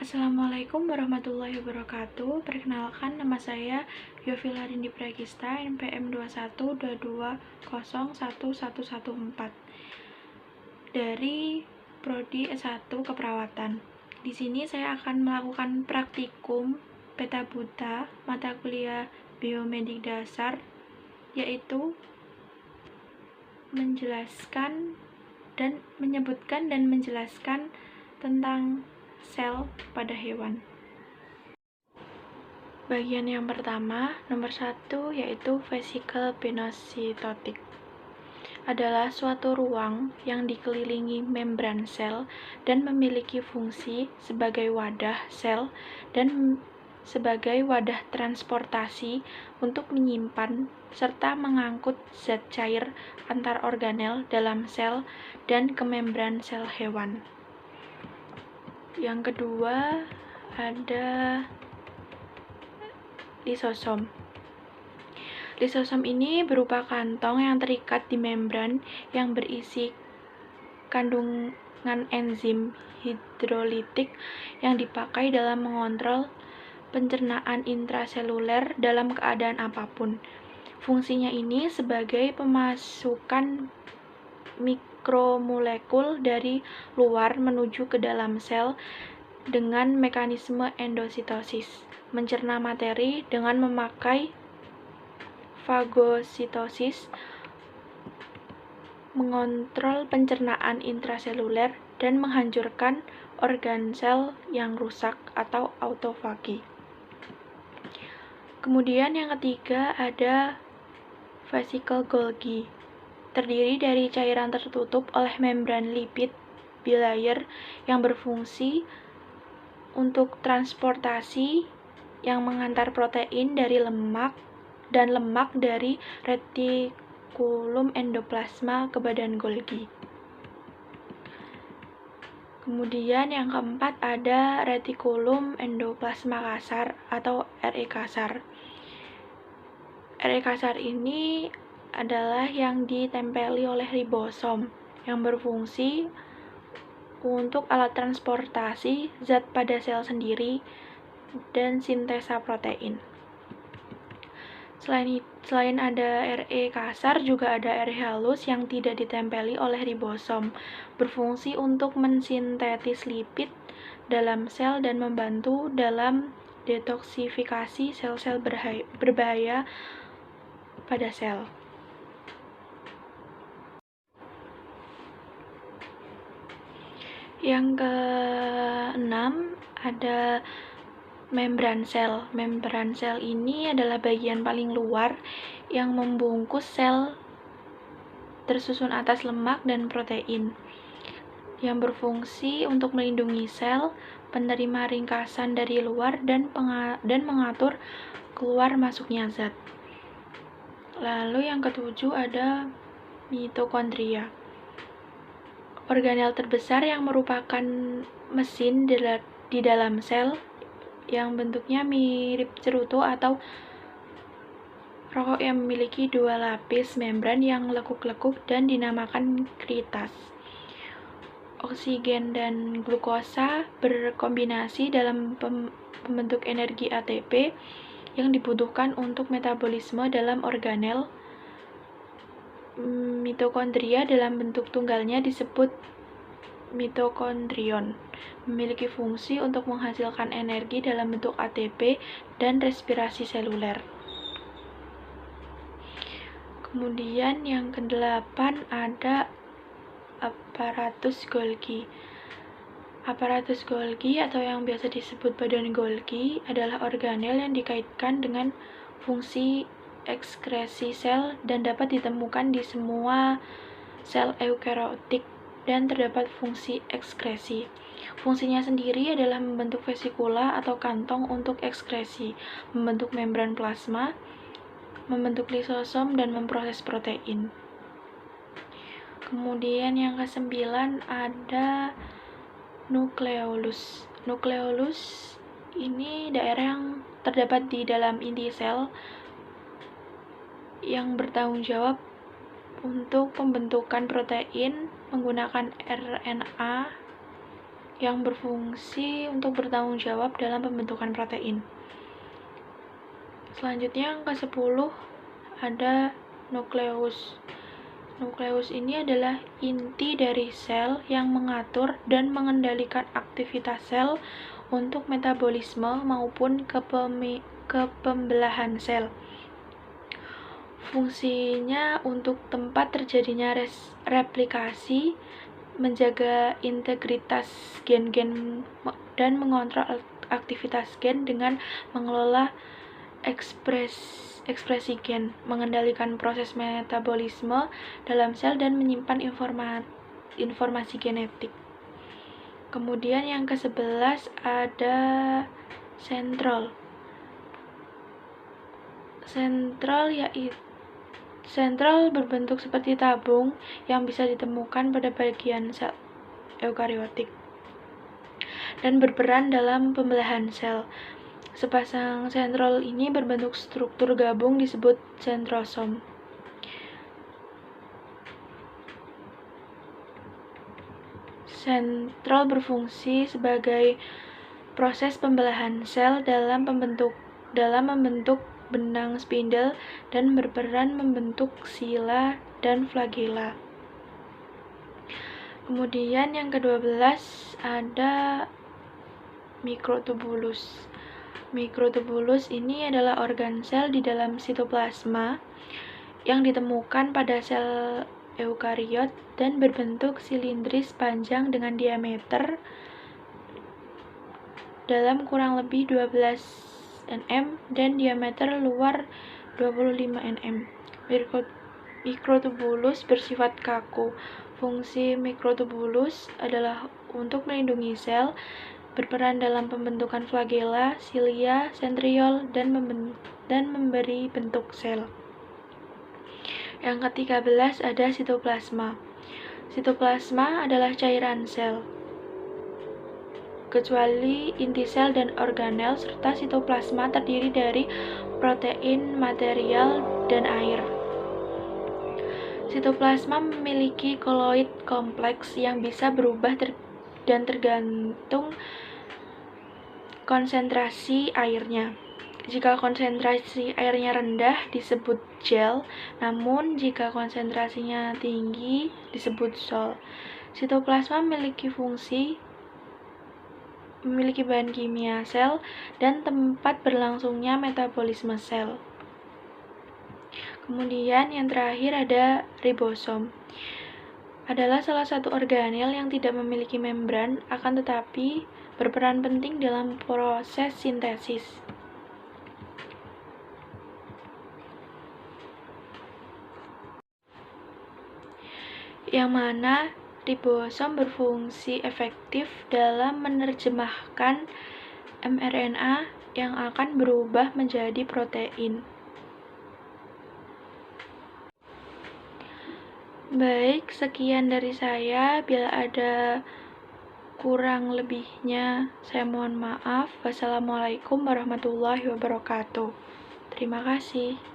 Assalamualaikum warahmatullahi wabarakatuh. Perkenalkan, nama saya Yovila Rindi Pragista, NPM 2122011114 dari Prodi S1 Keperawatan. Di sini saya akan melakukan praktikum peta buta mata kuliah biomedik dasar, yaitu menyebutkan dan menjelaskan tentang sel pada hewan. Bagian yang pertama, nomor 1, yaitu vesikel pinositotik. Adalah suatu ruang yang dikelilingi membran sel dan memiliki fungsi sebagai wadah sel dan sebagai wadah transportasi untuk menyimpan serta mengangkut zat cair antar organel dalam sel dan ke membran sel hewan. Yang kedua, ada lisosom. Lisosom ini berupa kantong yang terikat di membran yang berisi kandungan enzim hidrolitik yang dipakai dalam mengontrol pencernaan intraseluler dalam keadaan apapun. Fungsinya ini sebagai pemasukan mikromolekul dari luar menuju ke dalam sel dengan mekanisme endositosis, mencerna materi dengan memakai fagositosis, mengontrol pencernaan intraseluler, dan menghancurkan organ sel yang rusak atau autofagi. Kemudian yang ketiga ada vesikel Golgi. Terdiri dari cairan tertutup oleh membran lipid bilayer yang berfungsi untuk transportasi yang mengantar protein dari lemak dan lemak dari retikulum endoplasma ke badan Golgi. Kemudian yang keempat ada retikulum endoplasma kasar atau RE kasar. RE kasar ini adalah yang ditempeli oleh ribosom yang berfungsi untuk alat transportasi zat pada sel sendiri dan sintesa protein. Selain ada RE kasar, juga ada RE halus yang tidak ditempeli oleh ribosom, berfungsi untuk mensintetis lipid dalam sel dan membantu dalam detoksifikasi sel-sel berbahaya pada sel. Yang keenam ada membran sel. Membran sel ini adalah bagian paling luar yang membungkus sel tersusun atas lemak dan protein, yang berfungsi untuk melindungi sel, penerima ringkasan dari luar, dan mengatur keluar masuknya zat. Lalu yang ketujuh ada mitokondria. Organel terbesar yang merupakan mesin di dalam sel yang bentuknya mirip cerutu atau rokok yang memiliki dua lapis membran yang lekuk-lekuk dan dinamakan kritas. Oksigen dan glukosa berkombinasi dalam pembentuk energi ATP yang dibutuhkan untuk metabolisme dalam organel. Mitokondria dalam bentuk tunggalnya disebut mitokondrion, memiliki fungsi untuk menghasilkan energi dalam bentuk ATP dan respirasi seluler. Kemudian yang kedelapan ada aparatus Golgi. Aparatus Golgi atau yang biasa disebut badan Golgi adalah organel yang dikaitkan dengan fungsi ekskresi sel dan dapat ditemukan di semua sel eukariotik dan terdapat fungsi ekskresi. Fungsinya sendiri adalah membentuk vesikula atau kantong untuk ekskresi, membentuk membran plasma, membentuk lisosom, dan memproses protein. Kemudian yang kesembilan ada nukleolus. Nukleolus ini daerah yang terdapat di dalam inti sel yang bertanggung jawab untuk pembentukan protein menggunakan RNA yang berfungsi untuk bertanggung jawab dalam pembentukan protein. Selanjutnya yang ke-10 ada nukleus. Nukleus ini adalah inti dari sel yang mengatur dan mengendalikan aktivitas sel untuk metabolisme maupun kepembelahan sel. Fungsinya untuk tempat terjadinya replikasi, menjaga integritas gen-gen dan mengontrol aktivitas gen dengan mengelola ekspresi gen, mengendalikan proses metabolisme dalam sel dan menyimpan informasi genetik. Kemudian yang ke-11 ada sentral. Sentral berbentuk seperti tabung yang bisa ditemukan pada bagian sel eukariotik dan berperan dalam pembelahan sel. Sepasang sentrol ini berbentuk struktur gabung disebut sentrosom. Sentral berfungsi sebagai proses pembelahan sel dalam membentuk benang spindle dan berperan membentuk sila dan flagela. Kemudian yang ke-12 ada mikrotubulus. Mikrotubulus ini adalah organ sel di dalam sitoplasma yang ditemukan pada sel eukariot dan berbentuk silindris panjang dengan diameter dalam kurang lebih 12 nm dan diameter luar 25 nm. Mikrotubulus bersifat kaku. Fungsi mikrotubulus adalah untuk melindungi sel, berperan dalam pembentukan flagela, silia, sentriol, dan memberi bentuk sel. Yang ke-13 ada sitoplasma. Sitoplasma adalah cairan sel, kecuali inti sel dan organel, serta sitoplasma terdiri dari protein, material, dan air. Sitoplasma memiliki koloid kompleks yang bisa berubah dan tergantung konsentrasi airnya. Jika konsentrasi airnya rendah disebut gel, namun jika konsentrasinya tinggi disebut sol. Sitoplasma memiliki bahan kimia sel dan tempat berlangsungnya metabolisme sel. Kemudian yang terakhir ada ribosom. Adalah salah satu organel yang tidak memiliki membran, akan tetapi berperan penting dalam proses sintesis. Yang mana ribosom berfungsi efektif dalam menerjemahkan mRNA yang akan berubah menjadi protein. Baik, sekian dari saya. Bila ada kurang lebihnya, saya mohon maaf. Wassalamualaikum warahmatullahi wabarakatuh. Terima kasih.